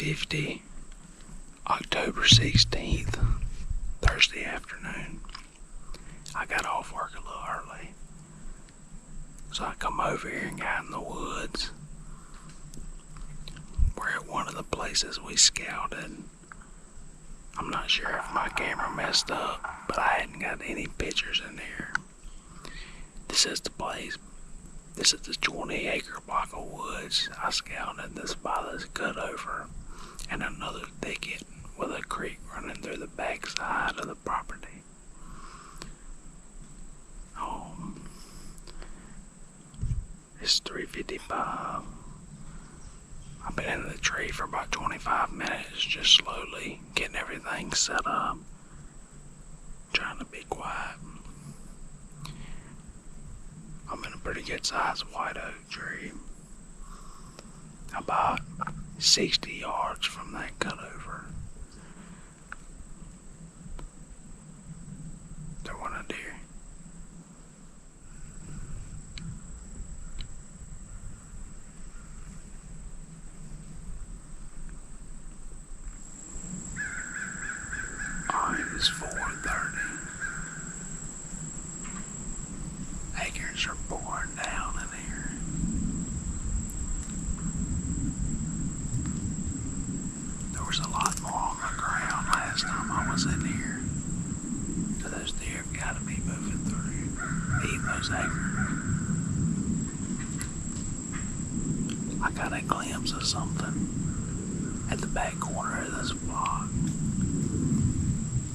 3:50, October 16th, Thursday afternoon. I got off work a little early, so I come over here and got in the woods. We're at one of the places we scouted. I'm not sure if my camera messed up, but I hadn't got any pictures in there. This is the place. This is the 20-acre block of woods I scouted. This by this cutover and another thicket with a creek running through the back side of the property. It's 3:55. I've been in the tree for about 25 minutes, just slowly getting everything set up, trying to be quiet. I'm in a pretty good sized white oak tree, about 60 yards from that cutover. There wasn't a deer. Alright, it's 4:30. Acres are pouring down in here. There was a lot more on the ground last time I was in here. So those deer have got to be moving through, eating those acres. I got a glimpse of something at the back corner of this block.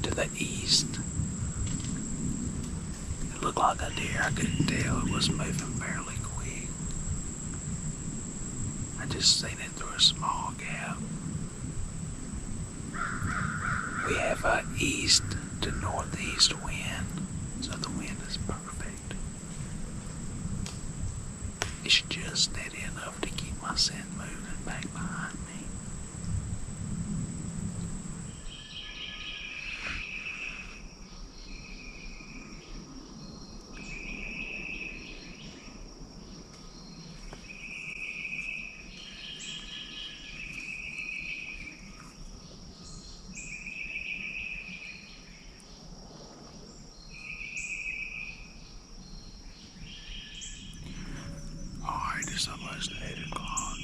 To the east. It looked like a deer. I couldn't tell. It was moving fairly quick. I just seen it through a small gap. We have a east to northeast wind, so the wind is perfect. It's just steady enough to keep my scent moving back behind me. It's almost 8 o'clock.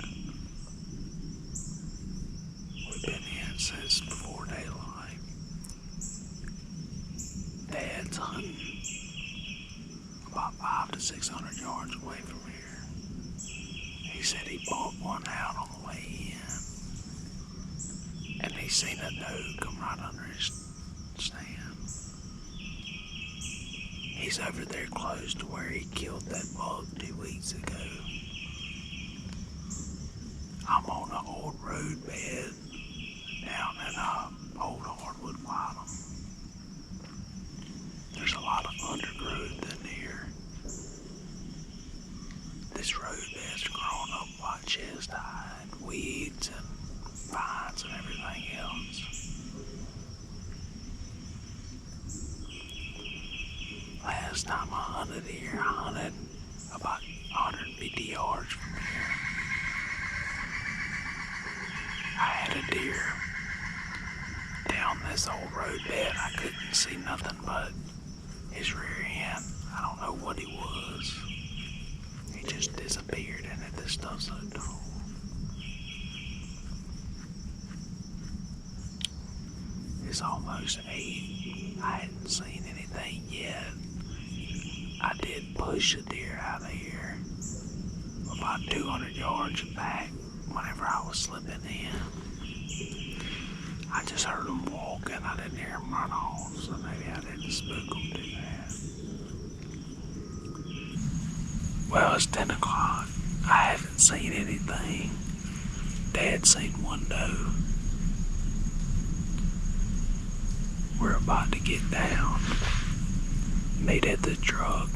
We've been in since before daylight. Dad's hunting about 500 to 600 yards away from here. He said he bought one out on the way in, and he seen a doe come right under his stand. He's over there close to where he killed that buck 2 weeks ago. I'm on an old road bed down in an old hardwood bottom. There's a lot of undergrowth in here. This road bed's grown up by chest high and weeds and vines and everything else. Last time I hunted here, I hunted about 150 yards from here. I had a deer down this old road bed. I couldn't see nothing but his rear end. I don't know what he was. He just disappeared in it. This stuff's so tall. It's almost 8. I hadn't seen anything yet. I did push a deer out of here about 200 yards back. Whenever I was slipping in, I just heard him walking. I didn't hear him run off, so maybe I didn't spook him too bad. Well, it's 10 o'clock. I haven't seen anything. Dad's seen one doe. We're about to get down. Meet at the truck.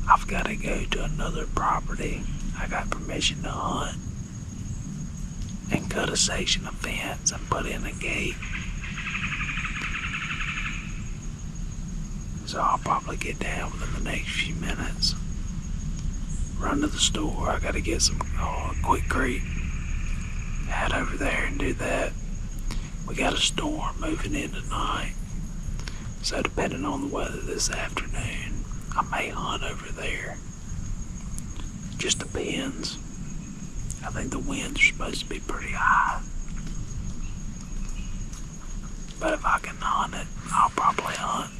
I've got to go to another property. I got permission to hunt and cut a section of fence and put in a gate. So I'll probably get down within the next few minutes. Run to the store. I gotta get some quick crate head over there and do that. We got a storm moving in tonight, so depending on the weather this afternoon, I may hunt over there. Just depends. I think the winds are supposed to be pretty high. But if I can hunt it, I'll probably hunt.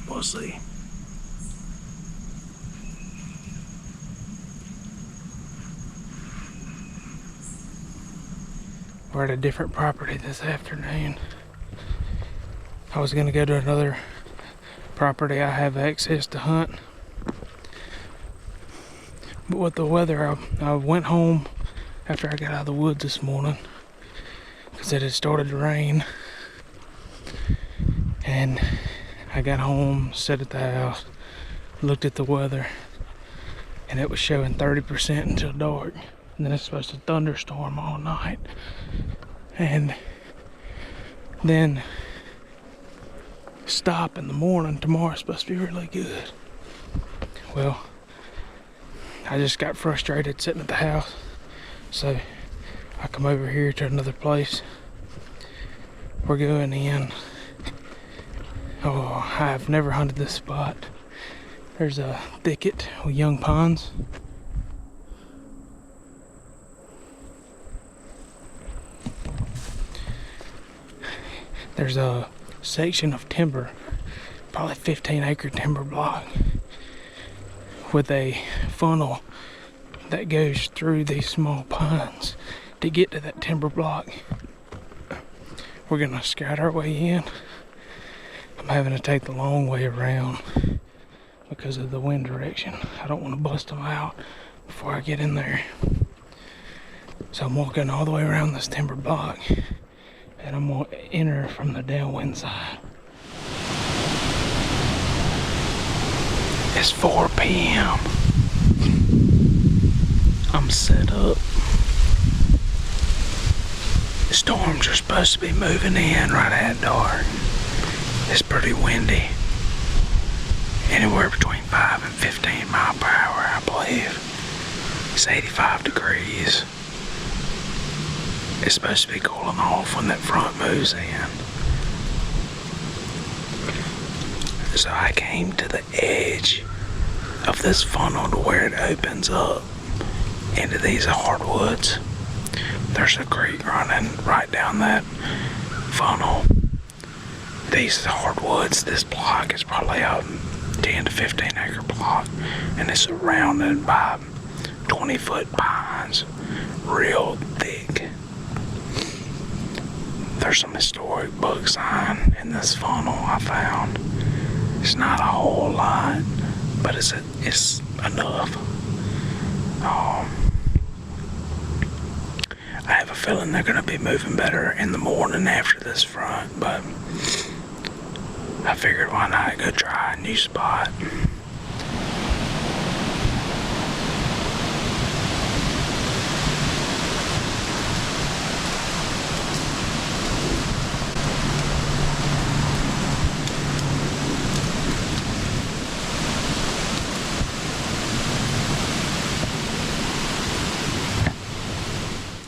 We'll see. We're at a different property this afternoon. I was gonna go to another property I have access to hunt. But with the weather, I went home after I got out of the woods this morning because it had started to rain. And I got home, sat at the house, looked at the weather, and it was showing 30% until dark. And then it's supposed to thunderstorm all night. And then stop in the morning. Tomorrow's supposed to be really good. Well, I just got frustrated sitting at the house. So I come over here to another place. We're going in. Oh, I've never hunted this spot. There's a thicket with young pines. There's a section of timber, probably 15-acre timber block, with a funnel that goes through these small pines to get to that timber block. We're gonna scout our way in. I'm having to take the long way around because of the wind direction. I don't want to bust them out before I get in there. So I'm walking all the way around this timber block, and I'm gonna enter from the downwind side. It's 4 p.m. I'm set up. The storms are supposed to be moving in right at dark. It's pretty windy. Anywhere between 5 and 15 mile per hour, I believe. It's 85 degrees. It's supposed to be cooling off when that front moves in. So I came to the edge of this funnel to where it opens up into these hardwoods. There's a creek running right down that funnel. These hardwoods, this block is probably a 10 to 15 acre block, and it's surrounded by 20-foot pines, real thick. There's some historic book sign in this funnel I found. It's not a whole lot, but it's enough. I have a feeling they're going to be moving better in the morning after this front, but I figured why not go try a new spot.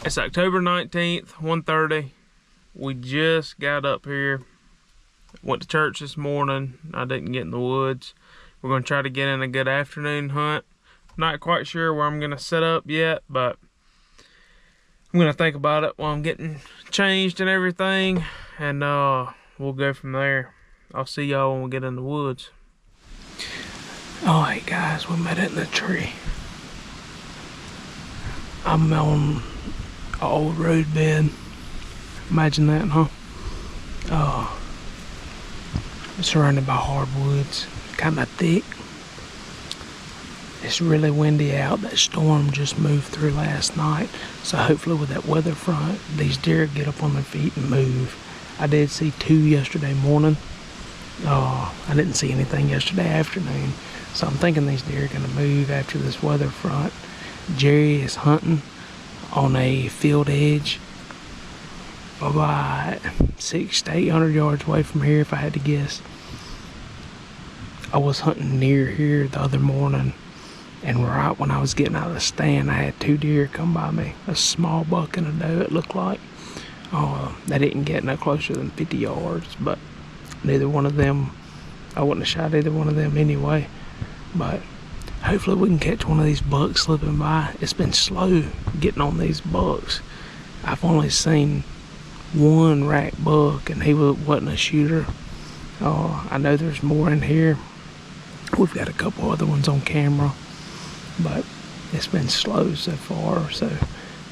It's October 19th, 1:30. We just got up here. Went to church this morning. I didn't get in the woods. We're going to try to get in a good afternoon hunt. Not quite sure where I'm going to set up yet, but I'm going to think about it while I'm getting changed and everything. And we'll go from there. I'll see y'all when we get in the woods. Alright guys, we met in the tree. I'm on an old road bed. Imagine that, huh? Surrounded by hardwoods, kind of thick. It's really windy out. That storm just moved through last night, so hopefully with that weather front, these deer get up on their feet and move. I did see 2 yesterday morning. I didn't see anything yesterday afternoon, so I'm thinking these deer are going to move after this weather front. Jerry is hunting on a field edge about 600 to 800 yards away from here, if I had to guess. I was hunting near here the other morning And right when I was getting out of the stand, I had 2 deer come by me. A small buck and a doe, it looked like. They didn't get no closer than 50 yards, but neither one of them, I wouldn't have shot either one of them anyway. But hopefully we can catch one of these bucks slipping by. It's been slow getting on these bucks. I've only seen one rack buck, and he wasn't a shooter. I know there's more in here. We've got a couple other ones on camera, but it's been slow so far. So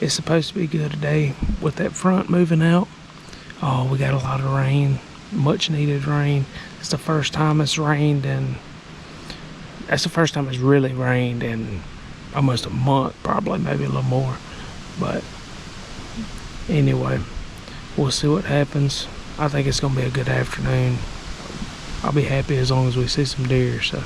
it's supposed to be good today with that front moving out. We got a lot of rain, much needed rain. It's the first time it's rained, and that's the first time it's really rained in almost a month, probably, maybe a little more. But anyway, we'll see what happens. I think it's gonna be a good afternoon. I'll be happy as long as we see some deer. So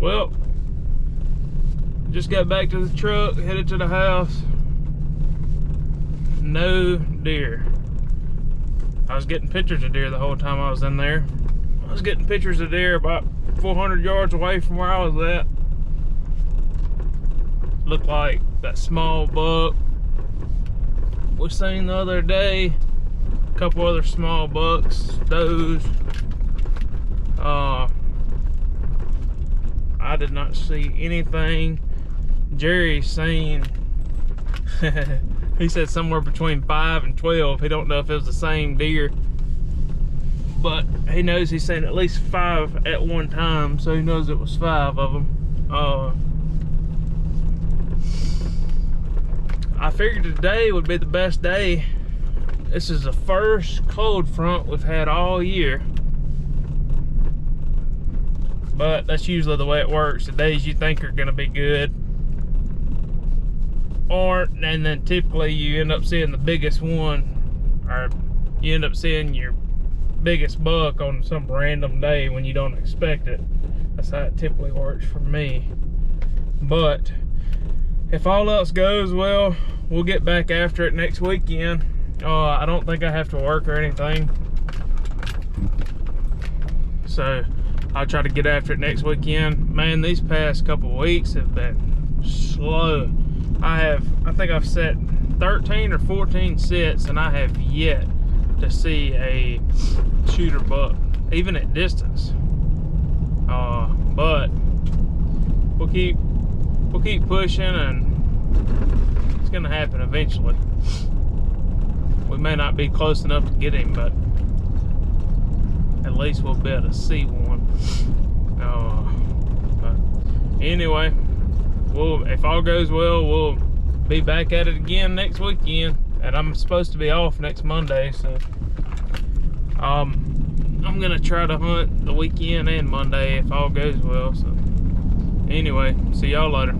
well, just got back to the truck, headed to the house. No deer. I was getting pictures of deer the whole time I was in there. I was getting pictures of deer about 400 yards away from where I was at. Looked like that small buck we seen the other day. A couple other small bucks, does. I did not see anything. Jerry seen, he said somewhere between 5 and 12. He don't know if it was the same deer, but he knows he's seen at least 5 at one time, so he knows it was 5 of them. I figured today would be the best day. This is the first cold front we've had all year. But that's usually the way it works. The days you think are gonna be good aren't, and then typically you end up seeing the biggest one, or you end up seeing your biggest buck on some random day when you don't expect it. That's how it typically works for me. But if all else goes well, we'll get back after it next weekend. I don't think I have to work or anything, so I'll try to get after it next weekend. Man, these past couple weeks have been slow. I think I've set 13 or 14 sets, and I have yet to see a shooter buck, even at distance. But we'll keep pushing, and it's gonna happen eventually. We may not be close enough to get him, but at least we'll be able to see one. But anyway, if all goes well, we'll be back at it again next weekend. And I'm supposed to be off next Monday, so I'm gonna try to hunt the weekend and Monday if all goes well. So anyway, see y'all later.